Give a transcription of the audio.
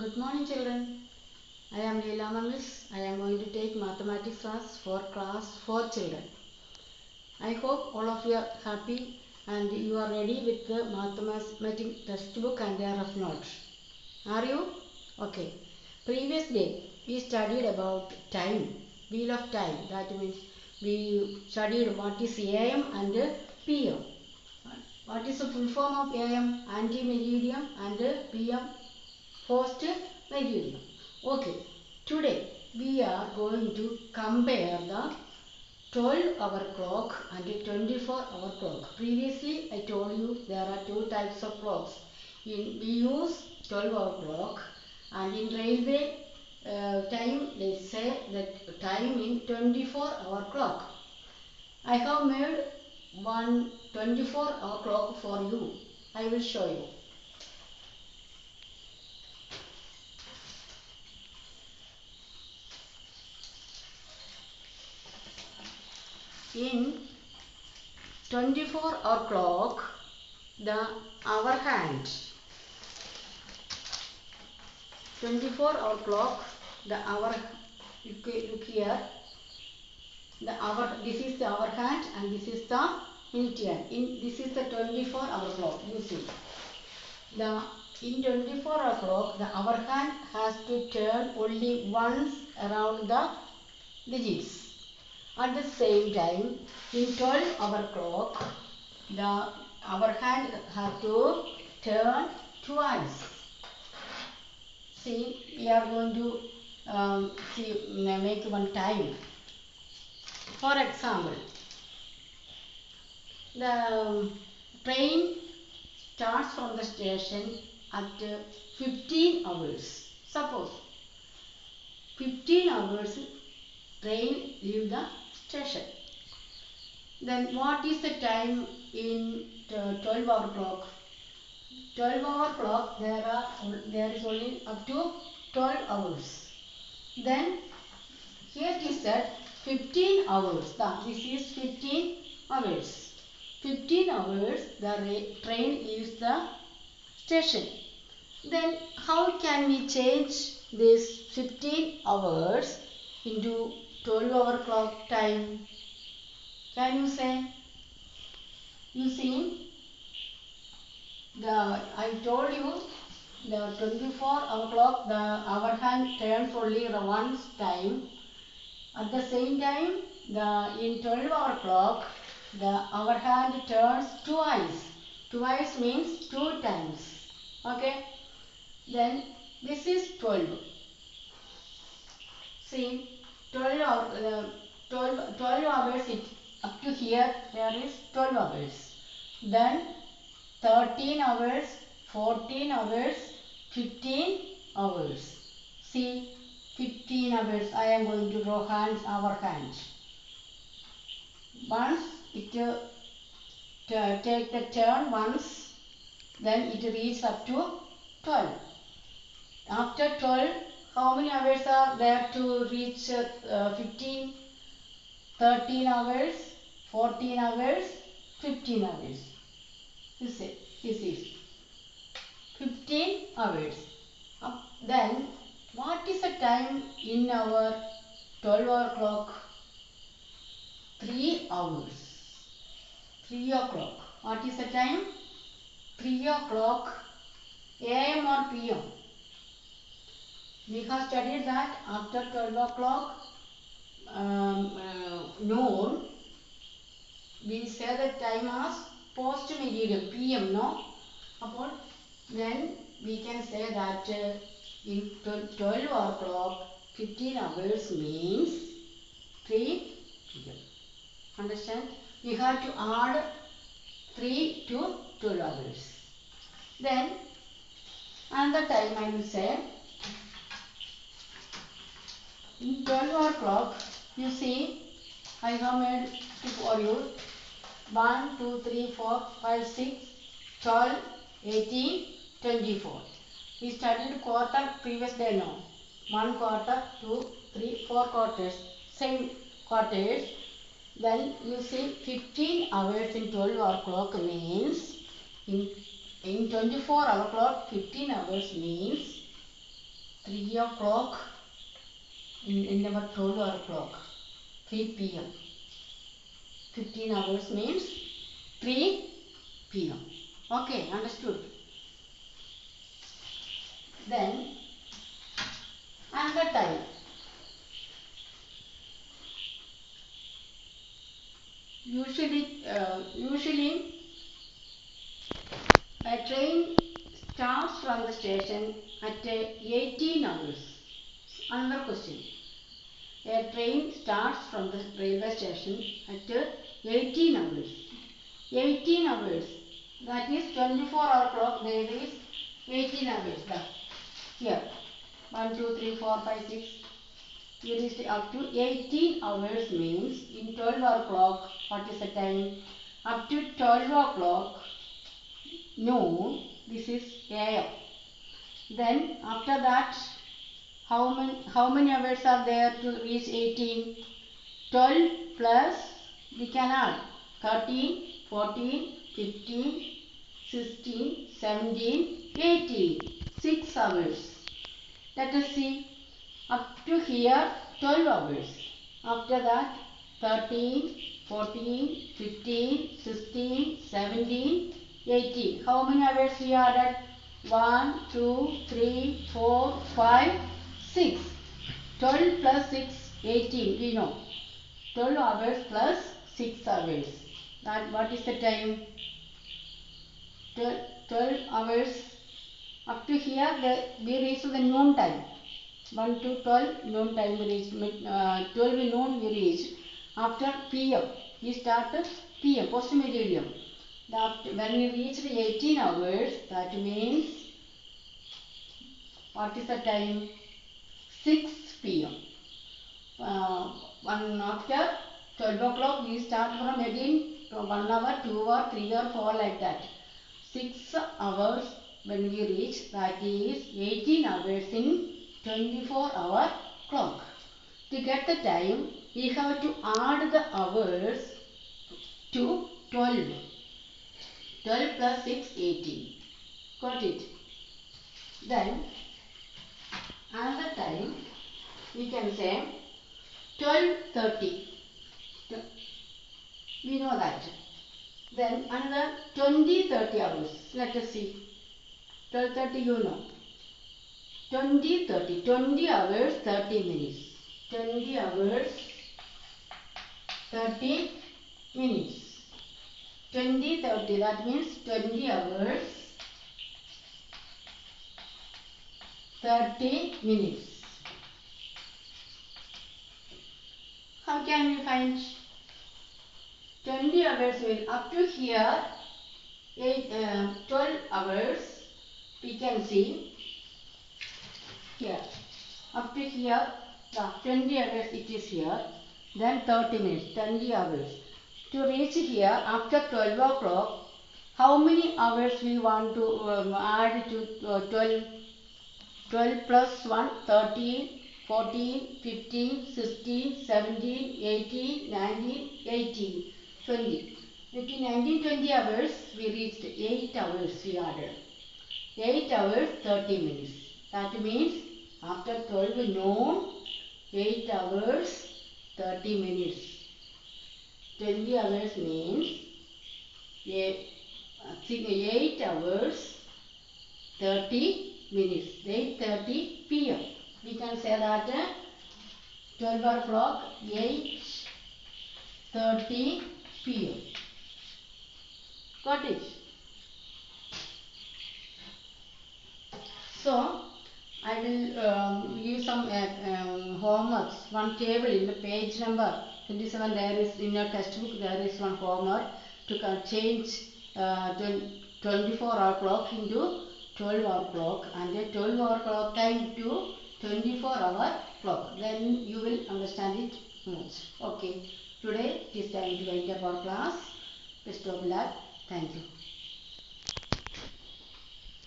Good morning, children. I am Leela Miss. I am going to take mathematics class for class 4 children. I hope all of you are happy and you are ready with the mathematics textbook and their rough notes. Are you? Okay. Previous day we studied about time, wheel of time. That means we studied what is AM and PM. What is the full form of AM? Anti-meridian, and PM? Post meridian. Okay, today we are going to compare the 12-hour clock and 24-hour clock. Previously I told you there are two types of clocks. We use 12-hour clock, and in railway time they say that time in 24-hour clock. I have made one 24-hour clock for you. I will show you. In 24-hour clock, the hour hand. 24-hour clock, the hour. Look here. The hour. This is the hour hand, and this is the minute hand. This is the 24-hour clock. You see. In 24-hour clock, the hour hand has to turn only once around the digits. At the same time, in 12-hour clock, the hour hand has to turn twice. See, we are going to make one time. For example, the train starts from the station at 15 hours. Suppose 15 hours train leave the station. Then what is the time in 12-hour clock? 12-hour clock there is only up to 12 hours. Then here it is said 15 hours. This is 15 hours. 15 hours the train leaves the station. Then how can we change this 15 hours into 12-hour clock time? Can you say? You see, I told you the 24-hour clock, the hour hand turns only once time. At the same time, in 12-hour clock, the hour hand turns twice. Twice means 2 times. Okay. Then this is 12. See, 12 hours, up to here there is 12 hours. Then 13 hours, 14 hours, 15 hours. See, 15 hours. I am going to draw our hands. Once it take the turn once, then it reaches up to 12. After 12, how many hours are there to reach 15? 13 hours, 14 hours, 15 hours. This is 15 hours. Then what is the time in our 12-hour clock? 3 hours. 3 o'clock. What is the time? 3 o'clock. AM or PM? We have studied that after 12 o'clock noon, we say the time as post meridian, PM, no? Then we can say that in 12-hour clock, 15 hours means 3 PM. Understand? We have to add 3 to 12 hours. Then another time I will say, in 12-hour clock, you see, I have made it for you. 1, 2, 3, 4, 5, 6, 12, 18, 24. We studied quarter previous day now. 1 quarter, 2, 3, 4 quarters. Same quarters. Then you see 15 hours in 12-hour clock means, in 24-hour clock, 15 hours means 3 o'clock in our 12 hour clock. 3 p.m. 15 hours means 3 p.m. Okay, understood. Then another time. Usually a train starts from the station at 18 hours. Another question. A train starts from the railway station at 18 hours. 18 hours. That is 24-hour clock. There is 18 hours. Here. 1, 2, 3, 4, 5, 6. We reached up to 18 hours means in 12-hour clock. What is the time? Up to 12 o'clock noon. This is AM. Then after that, how many hours are there to reach 18? 12 plus we can add 13, 14, 15, 16, 17, 18. 6 hours. Let us see. Up to here 12 hours. After that 13, 14, 15, 16, 17, 18. How many hours we added? 1, 2, 3, 4, 5, 6. 12 plus 6, 18. We know. 12 hours plus 6 hours. That what is the time? 12 hours. Up to here we reach the noon time. 1 to 12 noon time we reach. 12 noon we reach. After PM we start PM postmeridian. When we reach the 18 hours, that means what is the time? 6 PM. After 12 o'clock we start from again 1 hour, 2 hour, 3 or 4 like that. 6 hours when we reach, that is 18 hours in 24-hour clock. To get the time, we have to add the hours to 12. 12 plus 6, 18. Got it? Then another time we can say 12:30. We know that. Then another 20-30 hours. Let us see. 12:30 you know. 20-30. 20 hours 30 minutes. 20 hours 30 minutes. 20-30, that means 20 hours 30 minutes. How can we find 20 hours? Will up to here 12 hours we can see here. Up to here the 20 hours it is here. Then 30 minutes, 20 hours. To reach here after 12 o'clock, how many hours we want to add to 12? 12 plus 1, 13, 14, 15, 16, 17, 18, 19, 18, 20. Between 19 20 hours, we reached 8 hours we added. 8 hours 30 minutes. That means after 12 noon, 8 hours 30 minutes. 20 hours means 8 hours 30 minutes. 8:30 PM. We can say that 12 o'clock 8:30 PM. Got it? So I will use some homeworks. One table in the page number 27. There is in your textbook. There is one homework to change 24-hour clock into 12-hour clock and a 12-hour clock time to 24-hour clock. Then you will understand it much. Okay. Today it is time to wind up our class. Best of luck. Thank you.